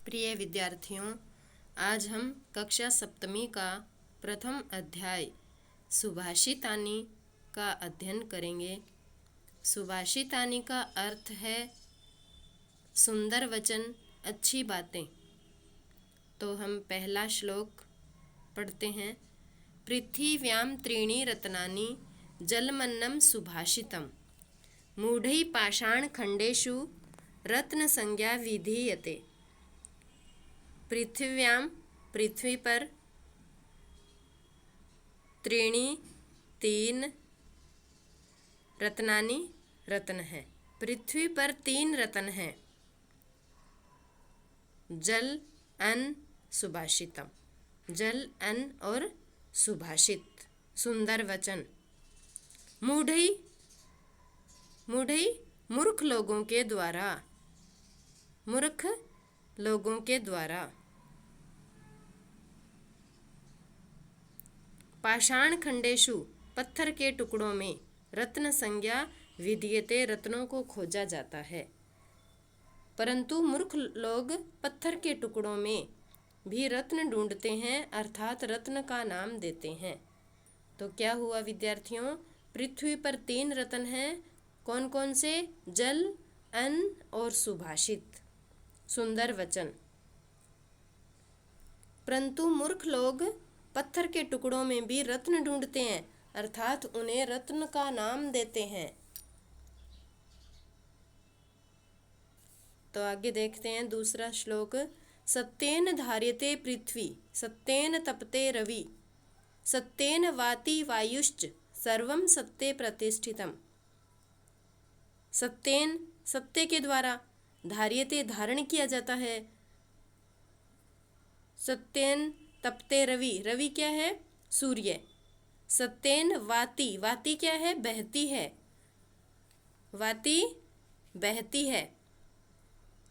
प्रिय विद्यार्थियों, आज हम कक्षा सप्तमी का प्रथम अध्याय सुभाषितानी का अध्ययन करेंगे। सुभाषितानी का अर्थ है सुंदर वचन, अच्छी बातें। तो हम पहला श्लोक पढ़ते हैं। पृथिव्यां त्रीणि रत्नानि जलमन्नं सुभाषितम् मूढ़ै पाषाणखण्डेषु रत्नसंज्ञा विधीयते। पृथिव्यां पृथ्वी पर, त्रीणि तीन, रत्नानि रत्न है। पृथ्वी पर तीन रत्न हैं, जल, अन्न, सुभाषितम। जल, अन्न और सुभाषित, सुंदर वचन। मूढ़ै मूढ़ै मूर्ख लोगों के द्वारा, मूर्ख लोगों के द्वारा। पाषाण खंडेषु पत्थर के टुकड़ों में, रत्न संज्ञा विधीयते रत्नों को खोजा जाता है। परंतु मूर्ख लोग पत्थर के टुकड़ों में भी रत्न ढूंढते हैं, अर्थात रत्न का नाम देते हैं। तो क्या हुआ विद्यार्थियों? पृथ्वी पर तीन रत्न हैं। कौन कौन से? जल, अन्न और सुभाषित, सुंदर वचन। परंतु मूर्ख लोग पत्थर के टुकड़ों में भी रत्न ढूंढते हैं, अर्थात उन्हें रत्न का नाम देते हैं। तो आगे देखते हैं दूसरा श्लोक। सत्येन धार्यते पृथ्वी, सत्येन तपते रवि, सत्येन वाति वायुश्च सर्वं सत्ये प्रतिष्ठितम्। सत्येन, सत्य के द्वारा, धार्यते धारण किया जाता है। सत्येन तपते रवि, रवि क्या है? सूर्य। सत्येन वाति, वाति क्या है? बहती है। वाति बहती है।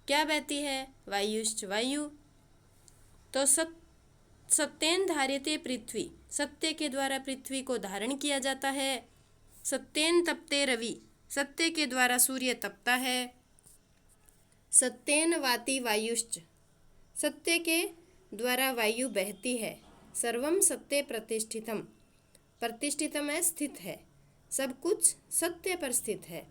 क्या बहती है? वायुश्च, वायु। तो सत्येन धार्यते पृथ्वी, सत्य के द्वारा पृथ्वी को धारण किया जाता है। सत्येन तपते रवि, सत्य के द्वारा सूर्य तपता है। सत्येन वाति वायुश्च, सत्य के द्वारा वायु बहती है। सर्वम सत्ये प्रतिष्ठितम, प्रतिष्ठितम है स्थित है, सब कुछ सत्य पर स्थित है।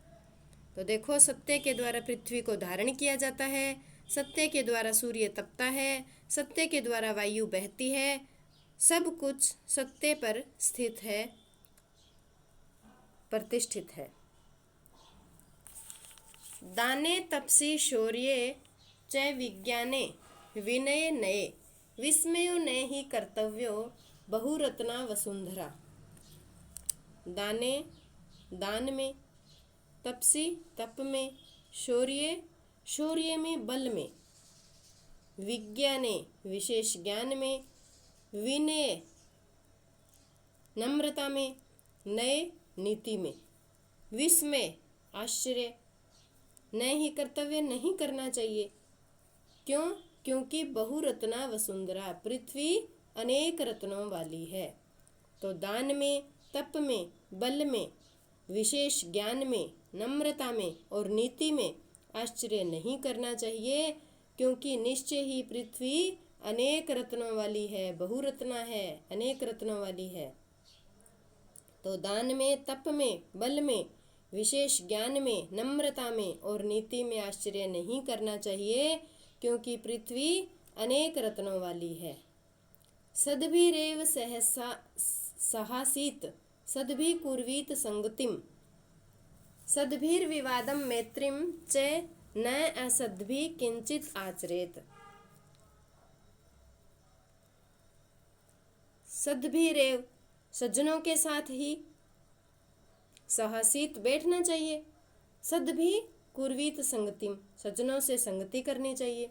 तो देखो, सत्य के द्वारा पृथ्वी को धारण किया जाता है, सत्य के द्वारा सूर्य तपता है, सत्य के द्वारा वायु बहती है, सब कुछ सत्य पर स्थित है, प्रतिष्ठित है। दाने तपसि शौर्ये च विज्ञाने विनये नये, विस्मयो न हि कर्तव्यो बहुरत्ना वसुंधरा। दाने, दान में, तपसी, तप में, शौर्य, शौर्य में, बल में, विज्ञाने, विशेष ज्ञान में, विनय, नम्रता में, नये, नीति में, विस्मय, आश्चर्य, न ही कर्तव्य, नहीं करना चाहिए। क्यों? क्योंकि बहुरत्ना वसुंधरा, पृथ्वी अनेक रत्नों वाली है। तो दान में, तप में, बल में, विशेष ज्ञान में, नम्रता में और नीति में आश्चर्य नहीं करना चाहिए, क्योंकि निश्चय ही पृथ्वी अनेक रत्नों वाली है, बहुरत्ना है, अनेक रत्नों वाली है। तो दान में, तप में, बल में, विशेष ज्ञान में, नम्रता में और नीति में आश्चर्य नहीं करना चाहिए, क्योंकि पृथ्वी अनेक रत्नों वाली है। सद्भिरेव सहसा सहासीत, सद्भि कुर्वीत संगतिम, सद्भिर्विवादं मैत्रीं च न असद्भि किंचित आचरेत। सद्भिरेव, सज्जनों के साथ ही, सहासीत बैठना चाहिए, सद्भि कुर्वीत संगतिम, सज्जनों से संगति करनी चाहिए,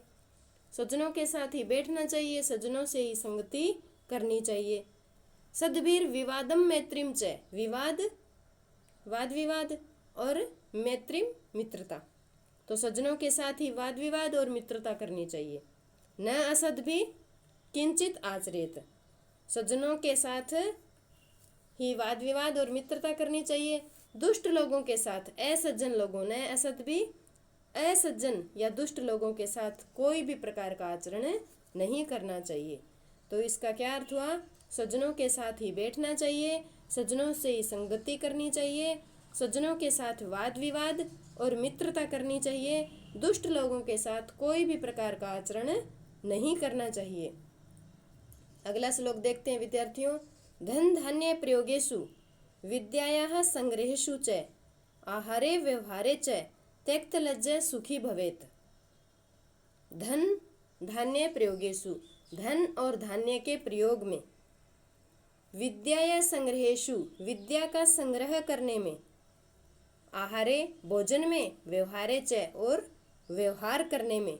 सज्जनों के साथ ही बैठना चाहिए, सज्जनों से ही संगति करनी चाहिए। सद्भिर विवादम मैत्रीम च, विवाद, वाद विवाद, और मैत्रीम, मित्रता। तो सज्जनों के साथ ही वाद विवाद और मित्रता करनी चाहिए। न असद्भि किंचित आचरेत, सज्जनों के साथ ही वाद विवाद और मित्रता करनी चाहिए। दुष्ट लोगों के साथ, असज्जन लोगों, न असद्भि असज्जन या दुष्ट लोगों के साथ कोई भी प्रकार का आचरण नहीं करना चाहिए। तो इसका क्या अर्थ हुआ? सज्जनों के साथ ही बैठना चाहिए, सज्जनों से ही संगति करनी चाहिए, सज्जनों के साथ वाद विवाद और मित्रता करनी चाहिए, दुष्ट लोगों के साथ कोई भी प्रकार का आचरण नहीं करना चाहिए। अगला श्लोक देखते हैं विद्यार्थियों। धन धान्य प्रयोगेषु विद्यायाः संग्रहेषु च आहारे व्यवहारे च त्यक्त लज्जा सुखी भवेत्। धन धान्य प्रयोगेषु, धन और धान्य के प्रयोग में, विद्याया संग्रहेषु, विद्या का संग्रह करने में, आहारे भोजन में, व्यवहारे च और व्यवहार करने में,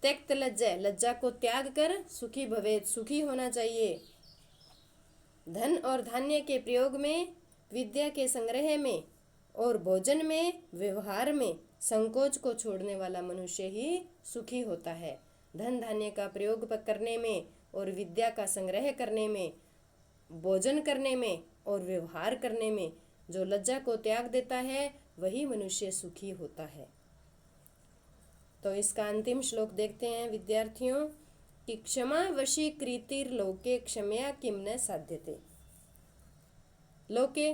त्यक्त लज्जा, लज्जा को त्याग कर सुखी भवेत्, सुखी होना चाहिए। धन और धान्य के प्रयोग में, विद्या के संग्रह में और भोजन में, व्यवहार में संकोच को छोड़ने वाला मनुष्य ही सुखी होता है। धन धान्य का प्रयोग करने में और विद्या का संग्रह करने में, भोजन करने में और व्यवहार करने में जो लज्जा को त्याग देता है वही मनुष्य सुखी होता है। तो इसका अंतिम श्लोक देखते हैं विद्यार्थियों कि क्षमा वशी कृतिर्लोके क्षमया किम न साध्यते। लोके,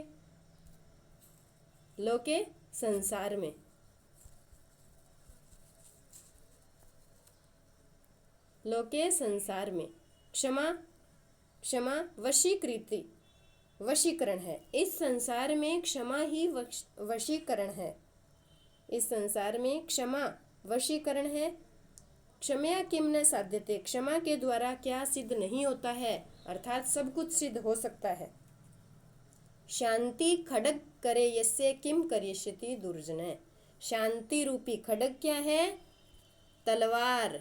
लोके संसार में, लोके संसार में, क्षमा, क्षमा वशीकृति, वशीकरण है। इस संसार में क्षमा ही वशीकरण है। इस संसार में क्षमा वशीकरण है। क्षमया किम न साध्यते, क्षमा के द्वारा क्या सिद्ध नहीं होता है, अर्थात सब कुछ सिद्ध हो सकता है। शांति खड्ग करे यस्य किम करिष्यति दुर्जन। शांति रूपी खड्ग क्या है? तलवार।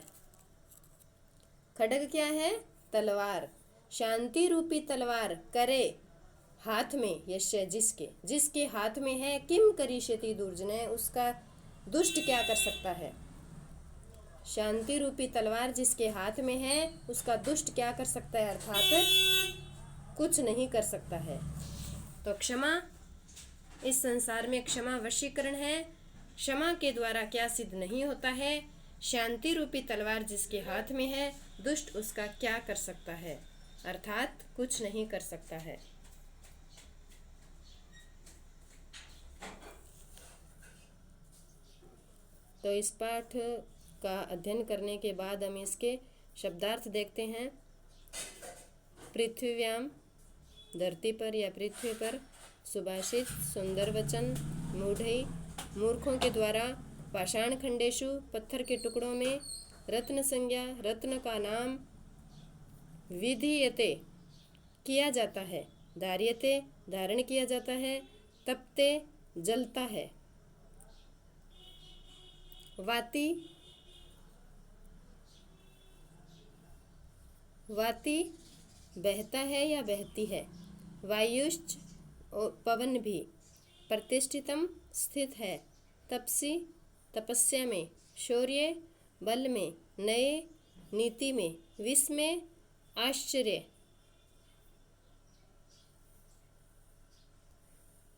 खड्ग क्या है? तलवार। शांति रूपी तलवार करे, हाथ में, यस्य जिसके, जिसके हाथ में है, किम करिष्यति दुर्जन, उसका दुष्ट क्या कर सकता है। शांति रूपी तलवार जिसके हाथ में है उसका दुष्ट क्या कर सकता है, अर्थात कुछ नहीं कर सकता है। तो क्षमा, इस संसार में क्षमा वशीकरण है। क्षमा के द्वारा क्या सिद्ध नहीं होता है। शांति रूपी तलवार जिसके हाथ में है, दुष्ट उसका क्या कर सकता है, अर्थात कुछ नहीं कर सकता है। तो इस पाठ का अध्ययन करने के बाद हम इसके शब्दार्थ देखते हैं। पृथ्व्याम, धरती पर या पृथ्वी पर, सुभाषित, सुंदर वचन, मूढ़ई, मूर्खों के द्वारा, पाषाण खंडेशु, पत्थर के टुकड़ों में, रत्न संज्ञा, रत्न का नाम, विधीयते, किया जाता है, धार्यते, धारण किया जाता है, तपते, जलता है, वाति, वाति बहता है या बहती है, वायुश्च पवन भी, प्रतिष्ठितम स्थित है, तपसी तपस्या में, शौर्य बल में, नए नीति में, विस्मय आश्चर्य,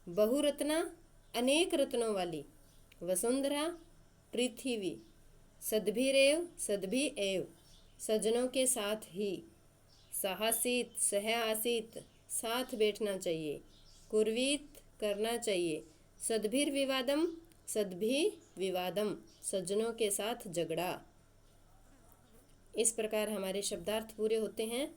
बहुरत्ना अनेक रत्नों वाली, वसुंधरा पृथ्वी, सद्भिरेव सद्भि एव, सज्जनों के साथ ही, साहसित सह आसित, साथ बैठना चाहिए, कुर्वीत करना चाहिए, सद्भिर विवादम सद्भि विवादम, सज्जनों के साथ झगड़ा। इस प्रकार हमारे शब्दार्थ पूरे होते हैं।